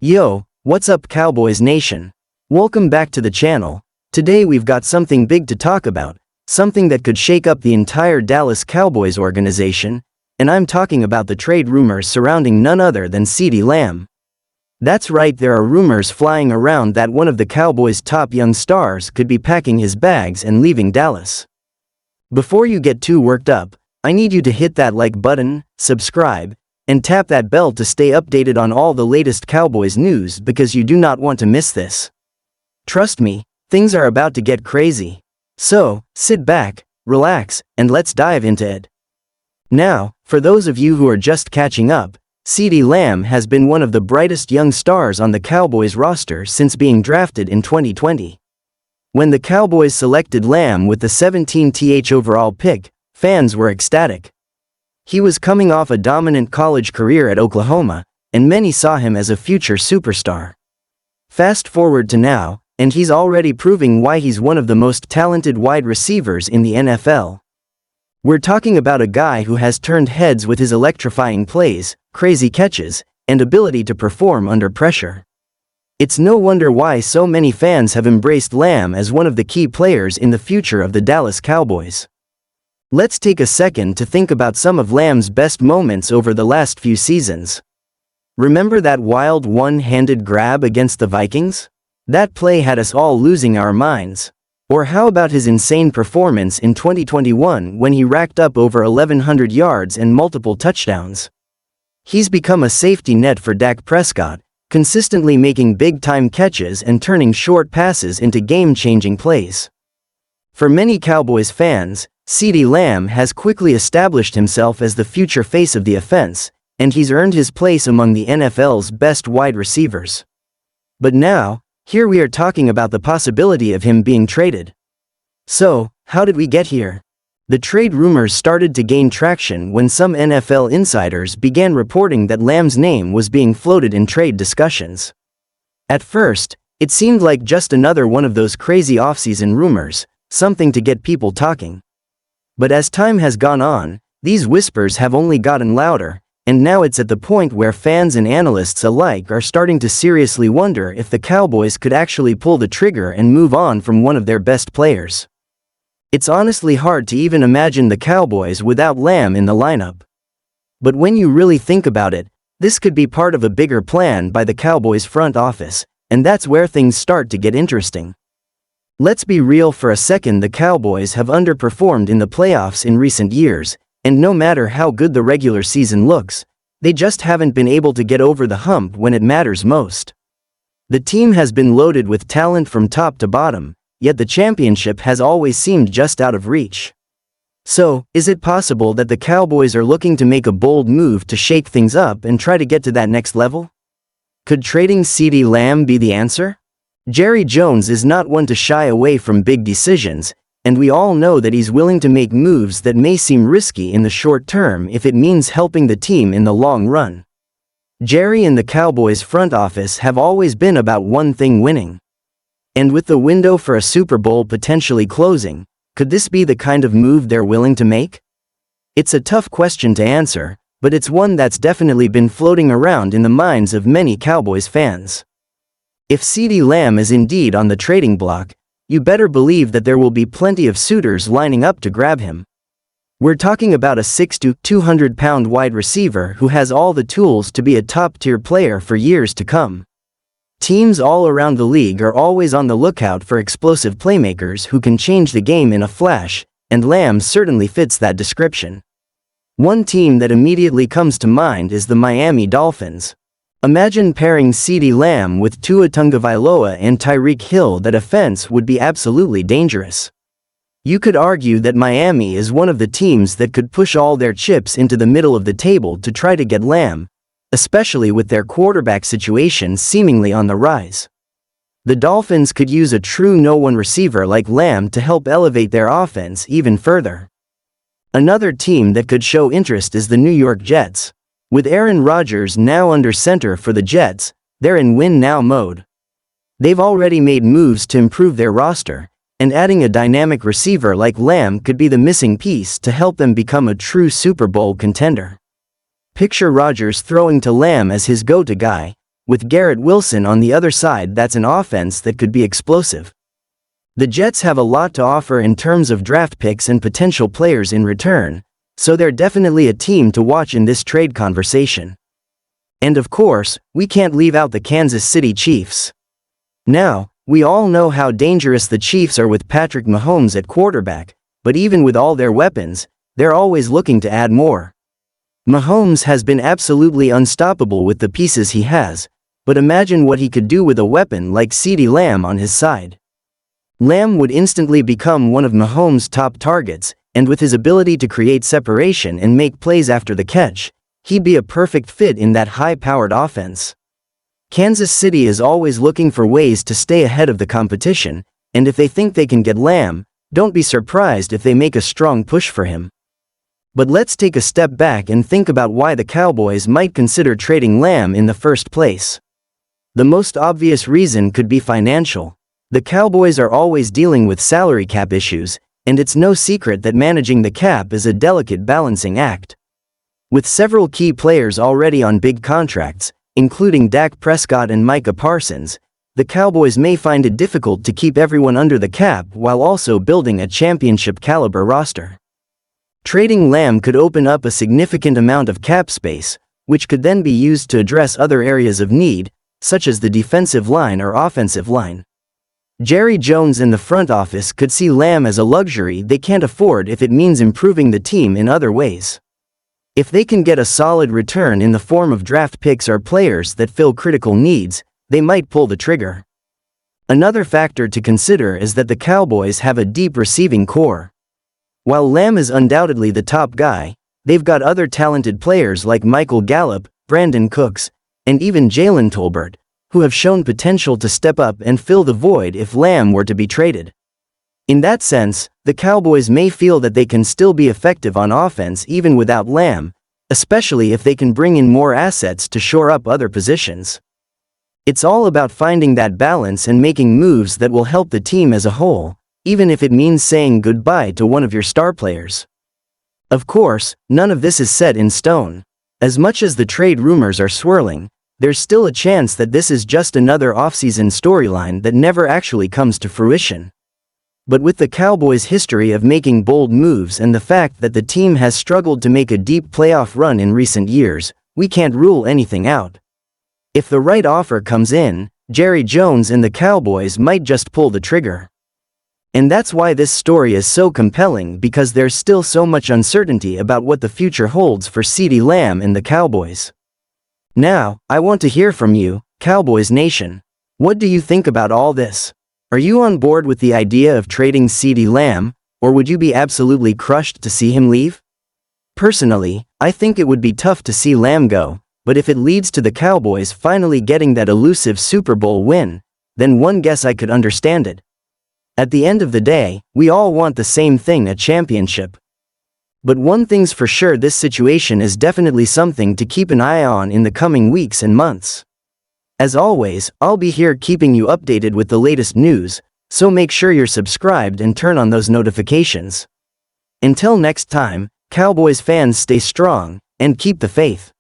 Yo, what's up Cowboys Nation? Welcome back to the channel. Today we've got something big to talk about, something that could shake up the entire Dallas Cowboys organization, and I'm talking about the trade rumors surrounding none other than CeeDee Lamb. That's right, there are rumors flying around that one of the Cowboys' top young stars could be packing his bags and leaving Dallas. Before you get too worked up, I need you to hit that like button, subscribe, and tap that bell to stay updated on all the latest Cowboys news because you do not want to miss this. Trust me, things are about to get crazy. So, sit back, relax, and let's dive into it. Now, for those of you who are just catching up, CeeDee Lamb has been one of the brightest young stars on the Cowboys roster since being drafted in 2020. When the Cowboys selected Lamb with the 17th overall pick, fans were ecstatic. He was coming off a dominant college career at Oklahoma, and many saw him as a future superstar. Fast forward to now, and he's already proving why he's one of the most talented wide receivers in the NFL. We're talking about a guy who has turned heads with his electrifying plays, crazy catches, and ability to perform under pressure. It's no wonder why so many fans have embraced Lamb as one of the key players in the future of the Dallas Cowboys. Let's take a second to think about some of Lamb's best moments over the last few seasons. Remember that wild one-handed grab against the Vikings? That play had us all losing our minds. Or how about his insane performance in 2021 when he racked up over 1,100 yards and multiple touchdowns? He's become a safety net for Dak Prescott, consistently making big-time catches and turning short passes into game-changing plays. For many Cowboys fans, CeeDee Lamb has quickly established himself as the future face of the offense, and he's earned his place among the NFL's best wide receivers. But now, here we are talking about the possibility of him being traded. So, how did we get here? The trade rumors started to gain traction when some NFL insiders began reporting that Lamb's name was being floated in trade discussions. At first, it seemed like just another one of those crazy offseason rumors, something to get people talking. But as time has gone on, these whispers have only gotten louder, and now it's at the point where fans and analysts alike are starting to seriously wonder if the Cowboys could actually pull the trigger and move on from one of their best players. It's honestly hard to even imagine the Cowboys without Lamb in the lineup. But when you really think about it, this could be part of a bigger plan by the Cowboys front office, and that's where things start to get interesting. Let's be real for a second, the Cowboys have underperformed in the playoffs in recent years, and no matter how good the regular season looks, they just haven't been able to get over the hump when it matters most. The team has been loaded with talent from top to bottom, yet the championship has always seemed just out of reach. So, is it possible that the Cowboys are looking to make a bold move to shake things up and try to get to that next level? Could trading CeeDee Lamb be the answer? Jerry Jones is not one to shy away from big decisions, and we all know that he's willing to make moves that may seem risky in the short term if it means helping the team in the long run. Jerry and the Cowboys front office have always been about one thing: winning. And with the window for a Super Bowl potentially closing, could this be the kind of move they're willing to make? It's a tough question to answer, but it's one that's definitely been floating around in the minds of many Cowboys fans. If CeeDee Lamb is indeed on the trading block, you better believe that there will be plenty of suitors lining up to grab him. We're talking about a 6 to 200-pound wide receiver who has all the tools to be a top-tier player for years to come. Teams all around the league are always on the lookout for explosive playmakers who can change the game in a flash, and Lamb certainly fits that description. One team that immediately comes to mind is the Miami Dolphins. Imagine pairing CeeDee Lamb with Tua Tagovailoa and Tyreek Hill. That offense would be absolutely dangerous. You could argue that Miami is one of the teams that could push all their chips into the middle of the table to try to get Lamb, especially with their quarterback situation seemingly on the rise. The Dolphins could use a true no-one receiver like Lamb to help elevate their offense even further. Another team that could show interest is the New York Jets. With Aaron Rodgers now under center for the Jets, they're in win-now mode. They've already made moves to improve their roster, and adding a dynamic receiver like Lamb could be the missing piece to help them become a true Super Bowl contender. Picture Rodgers throwing to Lamb as his go-to guy, with Garrett Wilson on the other side. That's an offense that could be explosive. The Jets have a lot to offer in terms of draft picks and potential players in return, so they're definitely a team to watch in this trade conversation. And of course, we can't leave out the Kansas City Chiefs. Now, we all know how dangerous the Chiefs are with Patrick Mahomes at quarterback, but even with all their weapons, they're always looking to add more. Mahomes has been absolutely unstoppable with the pieces he has, but imagine what he could do with a weapon like CeeDee Lamb on his side. Lamb would instantly become one of Mahomes' top targets, and with his ability to create separation and make plays after the catch, he'd be a perfect fit in that high-powered offense. Kansas City is always looking for ways to stay ahead of the competition, and if they think they can get Lamb, don't be surprised if they make a strong push for him. But let's take a step back and think about why the Cowboys might consider trading Lamb in the first place. The most obvious reason could be financial. The Cowboys are always dealing with salary cap issues, and it's no secret that managing the cap is a delicate balancing act. With several key players already on big contracts, including Dak Prescott and Micah Parsons, the Cowboys may find it difficult to keep everyone under the cap while also building a championship-caliber roster. Trading Lamb could open up a significant amount of cap space, which could then be used to address other areas of need, such as the defensive line or offensive line. Jerry Jones and the front office could see Lamb as a luxury they can't afford if it means improving the team in other ways. If they can get a solid return in the form of draft picks or players that fill critical needs, they might pull the trigger. Another factor to consider is that the Cowboys have a deep receiving core. While Lamb is undoubtedly the top guy, they've got other talented players like Michael Gallup, Brandon Cooks, and even Jalen Tolbert, who have shown potential to step up and fill the void if Lamb were to be traded. In that sense, the Cowboys may feel that they can still be effective on offense even without Lamb, especially if they can bring in more assets to shore up other positions. It's all about finding that balance and making moves that will help the team as a whole, even if it means saying goodbye to one of your star players. Of course, none of this is set in stone. As much as the trade rumors are swirling, there's still a chance that this is just another offseason storyline that never actually comes to fruition. But with the Cowboys' history of making bold moves and the fact that the team has struggled to make a deep playoff run in recent years, we can't rule anything out. If the right offer comes in, Jerry Jones and the Cowboys might just pull the trigger. And that's why this story is so compelling, because there's still so much uncertainty about what the future holds for CeeDee Lamb and the Cowboys. Now, I want to hear from you, Cowboys Nation. What do you think about all this? Are you on board with the idea of trading CeeDee Lamb, or would you be absolutely crushed to see him leave? Personally, I think it would be tough to see Lamb go, but if it leads to the Cowboys finally getting that elusive Super Bowl win, then one guess I could understand it. At the end of the day, we all want the same thing, a championship. But one thing's for sure, this situation is definitely something to keep an eye on in the coming weeks and months. As always, I'll be here keeping you updated with the latest news, so make sure you're subscribed and turn on those notifications. Until next time, Cowboys fans, stay strong and keep the faith.